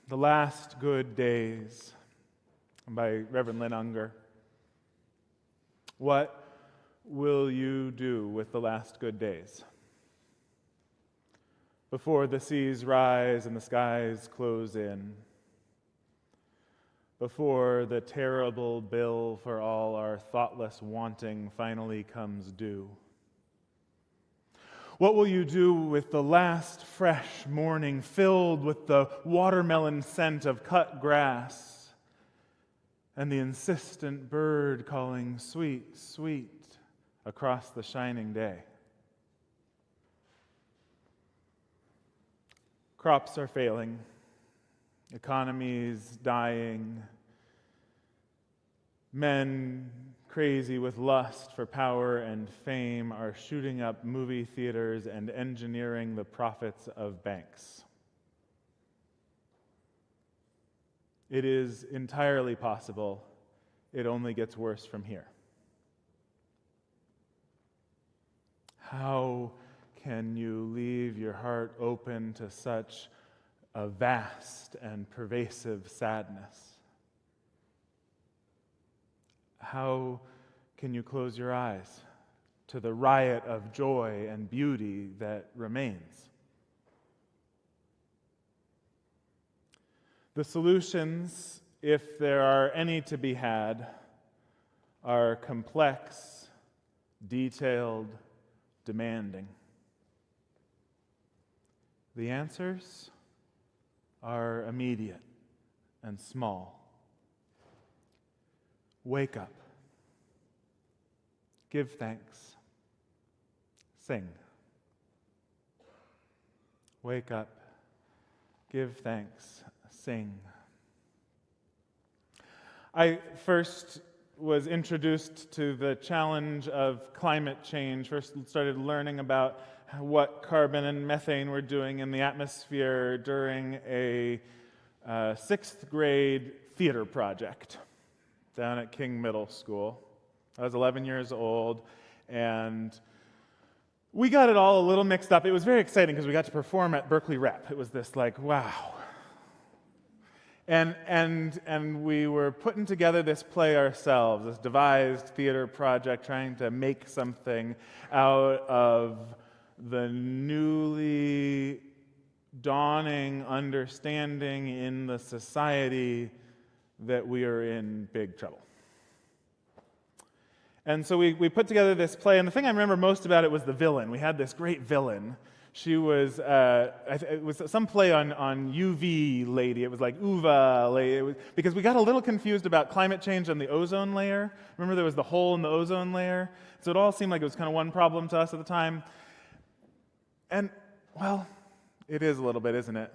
The Last Good Days by Reverend Lynn Unger. What will you do with the last good days? Before the seas rise and the skies close in, before the terrible bill for all our thoughtless wanting finally comes due. What will you do with the last fresh morning filled with the watermelon scent of cut grass and the insistent bird calling sweet, sweet across the shining day? Crops are failing, economies dying, men crazy with lust for power and fame are shooting up movie theaters and engineering the profits of banks. It is entirely possible it only gets worse from here. How can you leave your heart open to such a vast and pervasive sadness? How can you close your eyes to the riot of joy and beauty that remains? The solutions, if there are any to be had, are complex, detailed, demanding. The answers are immediate and small. Wake up. Give thanks. Sing. Wake up. Give thanks. Sing. I first was introduced to the challenge of climate change. First started learning about what carbon and methane were doing in the atmosphere during a sixth grade theater project down at King Middle School. I was 11 years old, and we got it all a little mixed up. It was very exciting because we got to perform at Berkeley Rep. It was this like, wow. And we were putting together this play ourselves, this devised theater project, trying to make something out of the newly dawning understanding in the society that we are in big trouble. And so we put together this play, and the thing I remember most about it was the villain. We had this great villain. She was, it was some play on UV lady. It was like UVA lady. Because we got a little confused about climate change and the ozone layer. Remember there was the hole in the ozone layer? So it all seemed like it was kind of one problem to us at the time. And, well, it is a little bit, isn't it?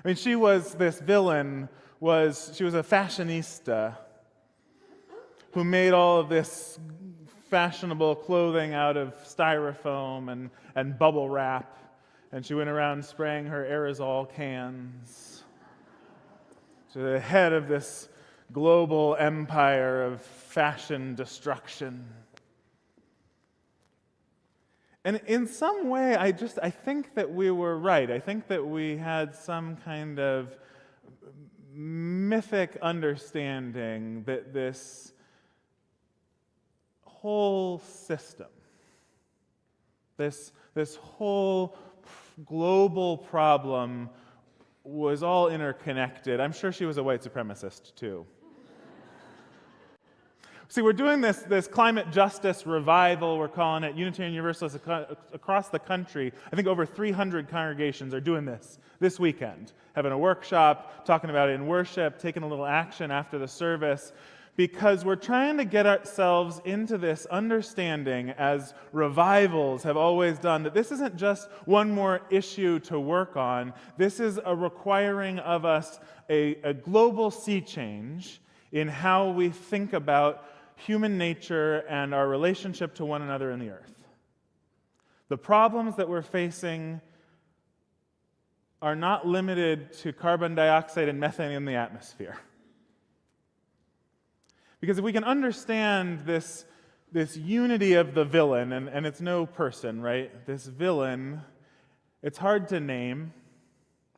I mean, she was, this villain she was a fashionista who made all of this fashionable clothing out of styrofoam and bubble wrap, and she went around spraying her aerosol cans. She's the head of this global empire of fashion destruction. And in some way, I think that we were right. I think that we had some kind of mythic understanding that this whole system, this whole global problem was all interconnected. I'm sure she was a white supremacist, too. See, we're doing this climate justice revival, we're calling it. Unitarian Universalists across the country, I think over 300 congregations are doing this weekend, having a workshop, talking about it in worship, taking a little action after the service, because we're trying to get ourselves into this understanding, as revivals have always done, that this isn't just one more issue to work on. This is a requiring of us a global sea change in how we think about human nature and our relationship to one another in the earth. The problems that we're facing are not limited to carbon dioxide and methane in the atmosphere. Because if we can understand this unity of the villain, and it's no person, right? This villain, it's hard to name,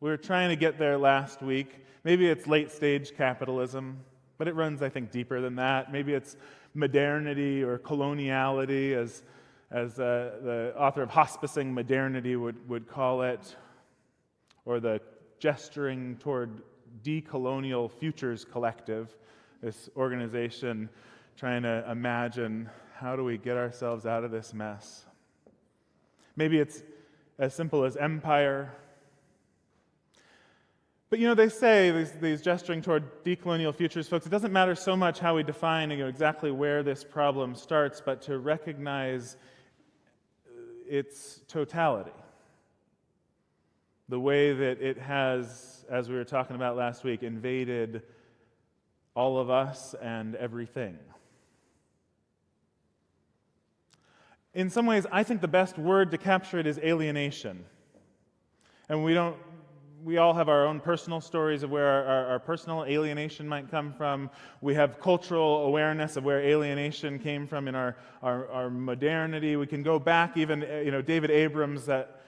We were trying to get there last week. Maybe it's late-stage capitalism, but it runs, I think, deeper than that. Maybe it's modernity or coloniality, as the author of Hospicing Modernity would call it, or the Gesturing Toward Decolonial Futures Collective, this organization trying to imagine how do we get ourselves out of this mess. Maybe it's as simple as empire. But they say, these gesturing toward decolonial futures folks, it doesn't matter so much how we define exactly where this problem starts, but to recognize its totality. The way that it has, as we were talking about last week, invaded all of us and everything. In some ways, I think the best word to capture it is alienation. And we all have our own personal stories of where our personal alienation might come from. We have cultural awareness of where alienation came from in our modernity. We can go back even, David Abrams, that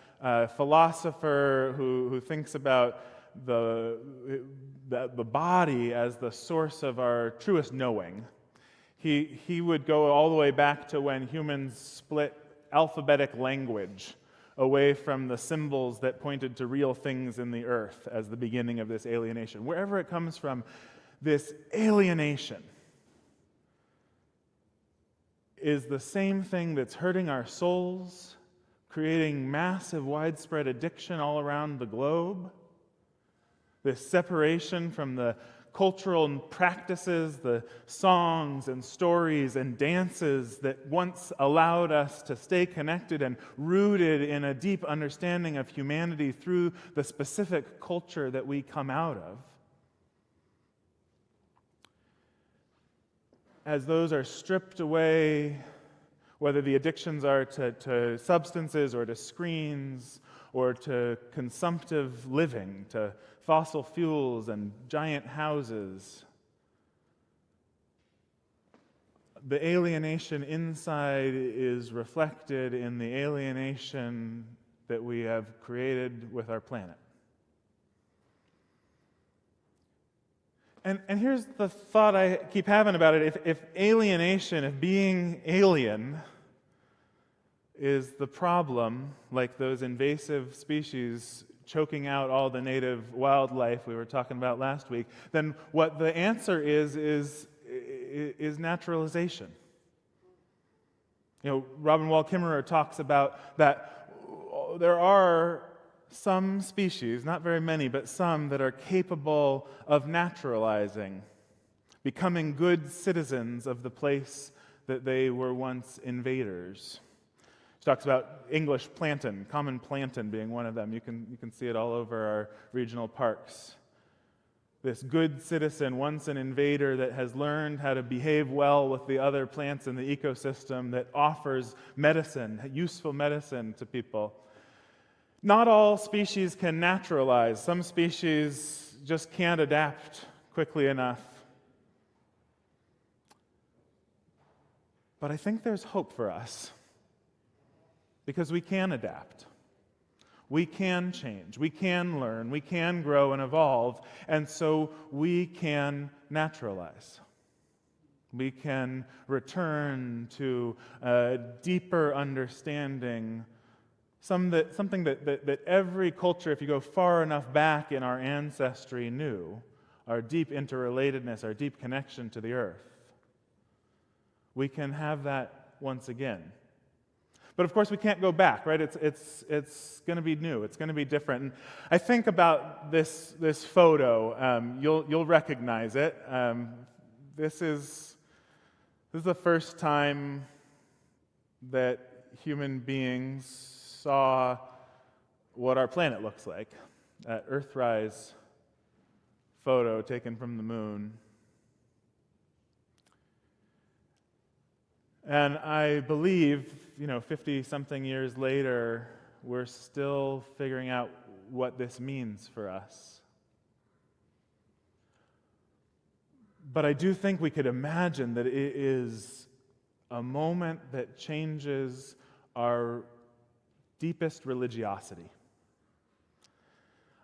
philosopher who thinks about the body as the source of our truest knowing. He would go all the way back to when humans split alphabetic language away from the symbols that pointed to real things in the earth as the beginning of this alienation. Wherever it comes from, this alienation is the same thing that's hurting our souls, creating massive widespread addiction all around the globe. This separation from the cultural practices, the songs and stories and dances that once allowed us to stay connected and rooted in a deep understanding of humanity through the specific culture that we come out of. As those are stripped away, whether the addictions are to substances or to screens or to consumptive living, to fossil fuels and giant houses, the alienation inside is reflected in the alienation that we have created with our planet. And here's the thought I keep having about it. If alienation, if being alien is the problem, like those invasive species choking out all the native wildlife we were talking about last week, then what the answer is naturalization. Robin Wall Kimmerer talks about that there are some species, not very many, but some that are capable of naturalizing, becoming good citizens of the place that they were once invaders. She talks about English plantain, common plantain being one of them. You can see it all over our regional parks. This good citizen, once an invader, that has learned how to behave well with the other plants in the ecosystem, that offers medicine, useful medicine to people. Not all species can naturalize. Some species just can't adapt quickly enough. But I think there's hope for us, because we can adapt. We can change. We can learn. We can grow and evolve. And so we can naturalize. We can return to a deeper understanding, something that every culture, if you go far enough back in our ancestry, knew, our deep interrelatedness, our deep connection to the earth. We can have that once again. But of course, we can't go back, right? It's going to be new. It's going to be different. And I think about this photo. You'll recognize it. This is the first time that human beings saw what our planet looks like. That Earthrise photo taken from the moon. And I believe, 50-something years later, we're still figuring out what this means for us. But I do think we could imagine that it is a moment that changes our deepest religiosity.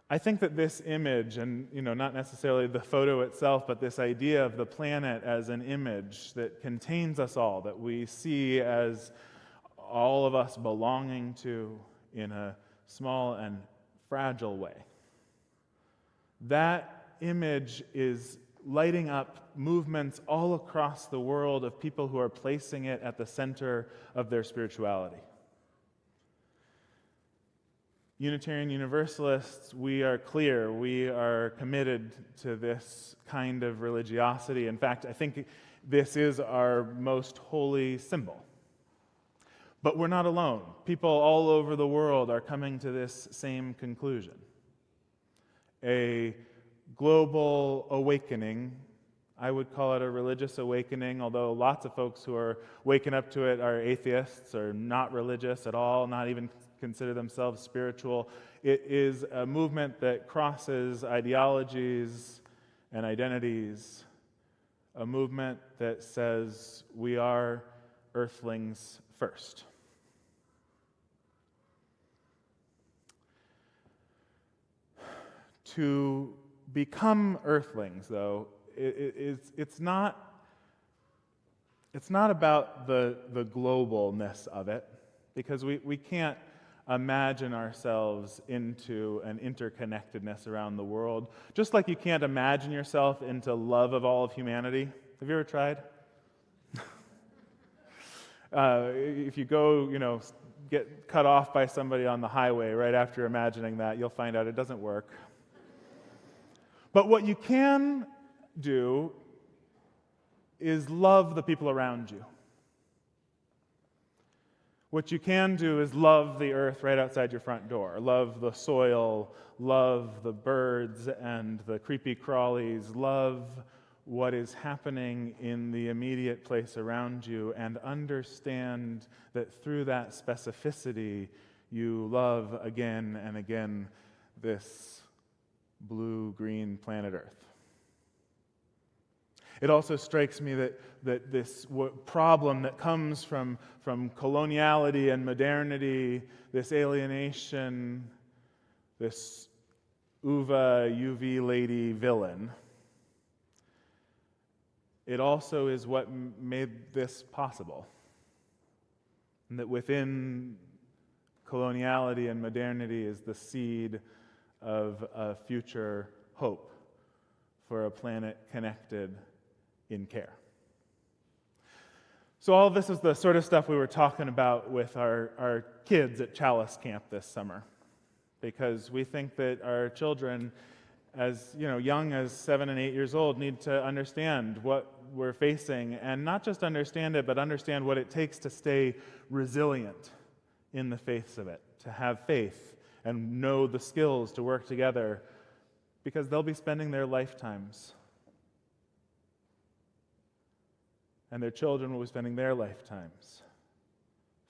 I think that this image, and not necessarily the photo itself, but this idea of the planet as an image that contains us all, that we see as all of us belonging to in a small and fragile way. That image is lighting up movements all across the world of people who are placing it at the center of their spirituality. Unitarian Universalists, we are clear, we are committed to this kind of religiosity. In fact, I think this is our most holy symbol. But we're not alone. People all over the world are coming to this same conclusion. A global awakening. I would call it a religious awakening, although lots of folks who are waking up to it are atheists or not religious at all, not even consider themselves spiritual. It is a movement that crosses ideologies and identities, a movement that says we are Earthlings first. To become Earthlings, though, it's not about the globalness of it, because we can't imagine ourselves into an interconnectedness around the world, just like you can't imagine yourself into love of all of humanity. Have you ever tried? If you go, get cut off by somebody on the highway right after imagining that, you'll find out it doesn't work. But what you can do is love the people around you. What you can do is love the earth right outside your front door. Love the soil, love the birds and the creepy crawlies, love what is happening in the immediate place around you, and understand that through that specificity you love again and again this blue-green planet Earth. It also strikes me that this problem that comes from coloniality and modernity, this alienation, this UV lady villain, it also is what made this possible. And that within coloniality and modernity is the seed of a future hope for a planet connected in care. So all of this is the sort of stuff we were talking about with our kids at Chalice Camp this summer, because we think that our children, as young as 7 and 8 years old, need to understand what we're facing, and not just understand it, but understand what it takes to stay resilient in the face of it, to have faith and know the skills to work together, because they'll be spending their lifetimes. And their children will be spending their lifetimes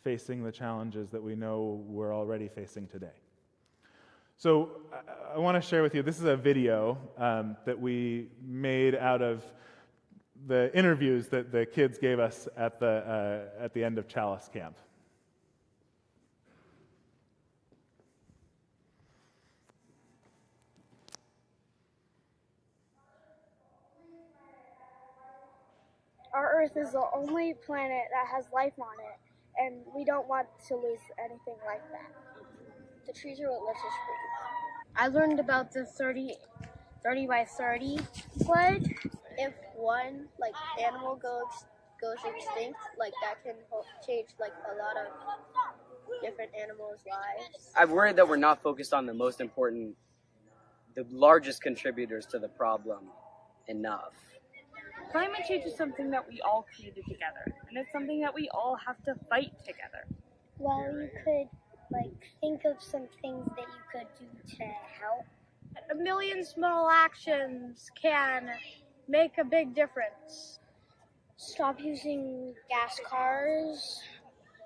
facing the challenges that we know we're already facing today. So I want to share with you, this is a video that we made out of the interviews that the kids gave us at the end of Chalice Camp. Our Earth is the only planet that has life on it, and we don't want to lose anything like that. The trees are what lets us breathe. I learned about the 30 by 30 pledge. If one animal goes extinct, that can change a lot of different animals' lives. I'm worried that we're not focused on the most important, the largest contributors to the problem enough. Climate change is something that we all created together, and it's something that we all have to fight together. Well, you could think of some things that you could do to help. A million small actions can make a big difference. Stop using gas cars.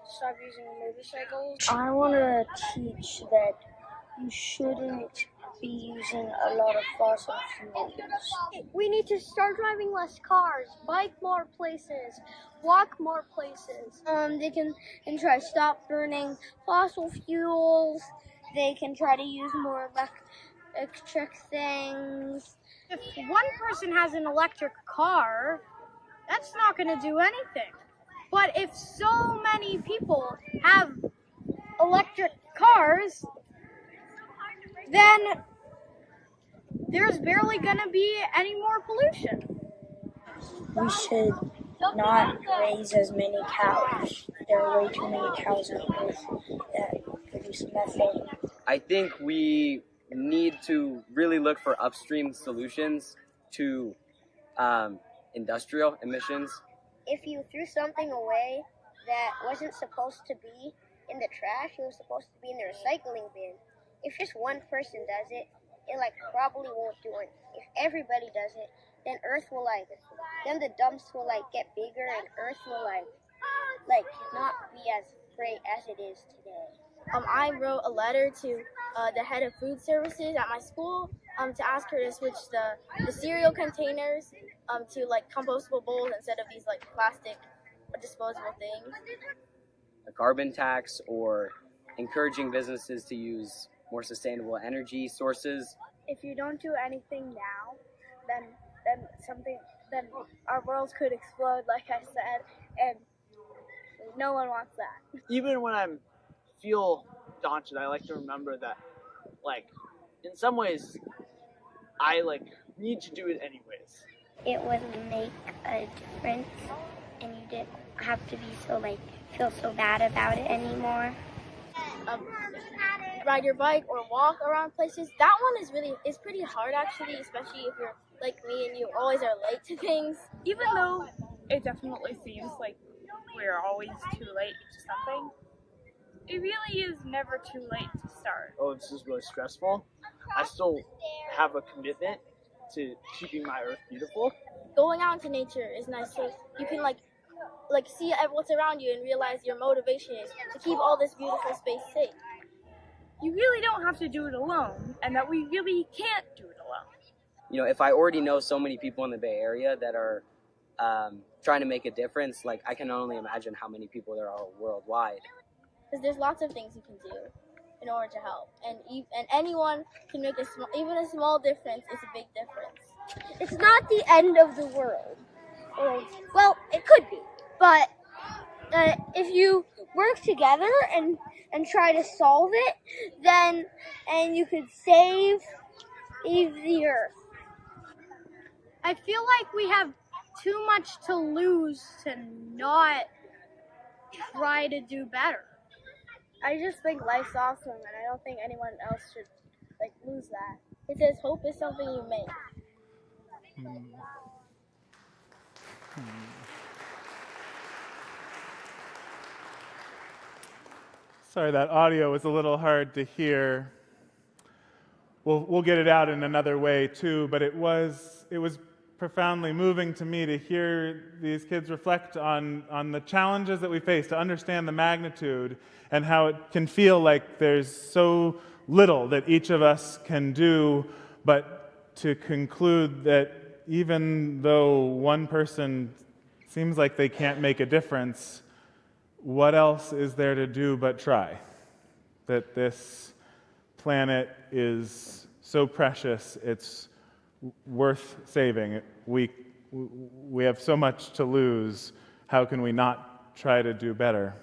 Stop using motorcycles. I want to teach that you shouldn't be using a lot of fossil fuels. We need to start driving less cars, bike more places, walk more places. They can try to stop burning fossil fuels. They can try to use more electric things. If one person has an electric car, that's not going to do anything. But if so many people have electric cars, then there's barely going to be any more pollution. We should not raise as many cows. There are way too many cows on Earth that produce methane. I think we need to really look for upstream solutions to industrial emissions. If you threw something away that wasn't supposed to be in the trash, it was supposed to be in the recycling bin. If just one person does it, it probably won't do it. If everybody does it, then Earth will then the dumps will get bigger, and Earth will not be as great as it is today. I wrote a letter to the head of food services at my school to ask her to switch the cereal containers to compostable bowls instead of these plastic disposable things. A carbon tax, or encouraging businesses to use more sustainable energy sources. If you don't do anything now, then our world could explode, like I said, and no one wants that. Even when I feel daunted, I like to remember that, in some ways, I need to do it anyways. It would make a difference, and you didn't have to be feel so bad about it anymore. Ride your bike or walk around places. That one is pretty hard actually, especially if you're like me and you always are late to things. Even though it definitely seems like we're always too late to something, it really is never too late to start. Oh, this is really stressful. I still have a commitment to keeping my Earth beautiful. Going out into nature is nice, so you can see what's around you and realize your motivation is to keep all this beautiful space safe. You really don't have to do it alone, and that we really can't do it alone. If I already know so many people in the Bay Area that are trying to make a difference, I can only imagine how many people there are worldwide. Because there's lots of things you can do in order to help, and anyone can make even a small difference is a big difference. It's not the end of the world. Well, it could be, but if you work together and try to solve it, and you could save the Earth. I feel like we have too much to lose to not try to do better. I just think life's awesome, and I don't think anyone else should lose that. It says hope is something you make. Sorry, that audio was a little hard to hear. We'll get it out in another way too, but it was profoundly moving to me to hear these kids reflect on the challenges that we face, to understand the magnitude and how it can feel like there's so little that each of us can do, but to conclude that even though one person seems like they can't make a difference, what else is there to do but try? That this planet is so precious, it's worth saving. We have so much to lose. How can we not try to do better?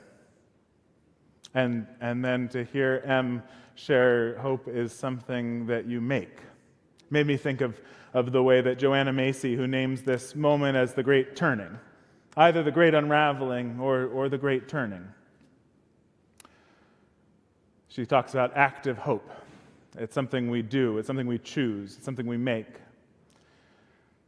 And then to hear Em share hope is something that you make. Made me think of the way that Joanna Macy, who names this moment as the Great Turning, either the Great Unraveling or the Great Turning. She talks about active hope. It's something we do, it's something we choose, it's something we make.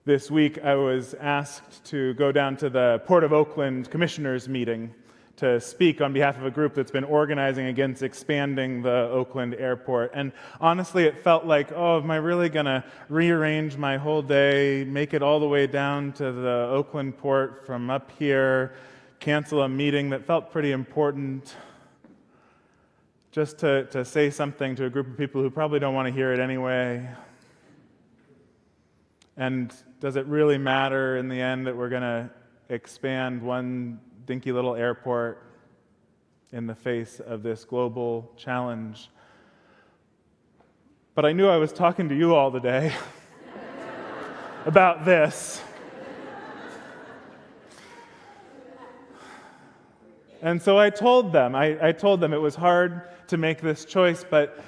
This week I was asked to go down to the Port of Oakland Commissioners meeting to speak on behalf of a group that's been organizing against expanding the Oakland airport. And honestly, it felt like, am I really going to rearrange my whole day, make it all the way down to the Oakland port from up here, cancel a meeting that felt pretty important, just to say something to a group of people who probably don't want to hear it anyway? And does it really matter in the end that we're going to expand one dinky little airport in the face of this global challenge? But I knew I was talking to you all today about this. And so I told them it was hard to make this choice, but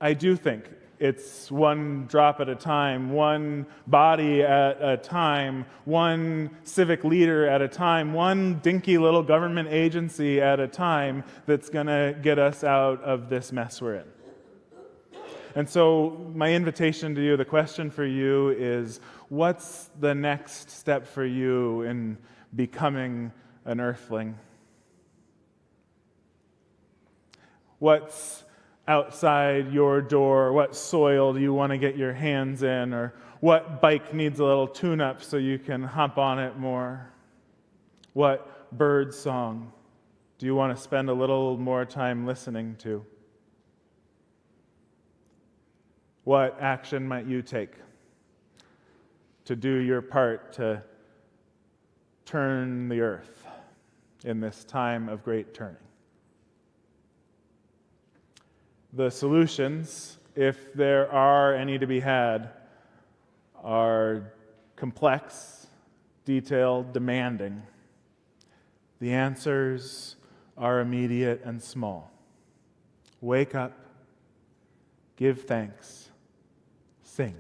I do think it's one drop at a time, one body at a time, one civic leader at a time, one dinky little government agency at a time that's going to get us out of this mess we're in. And so my invitation to you, the question for you is, what's the next step for you in becoming an earthling? What's outside your door? What soil do you want to get your hands in? Or what bike needs a little tune-up so you can hop on it more? What bird song do you want to spend a little more time listening to? What action might you take to do your part to turn the earth in this time of great turning? The solutions, if there are any to be had, are complex, detailed, demanding. The answers are immediate and small. Wake up, give thanks, sing.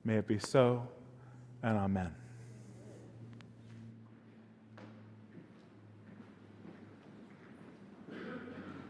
May it be so, and amen.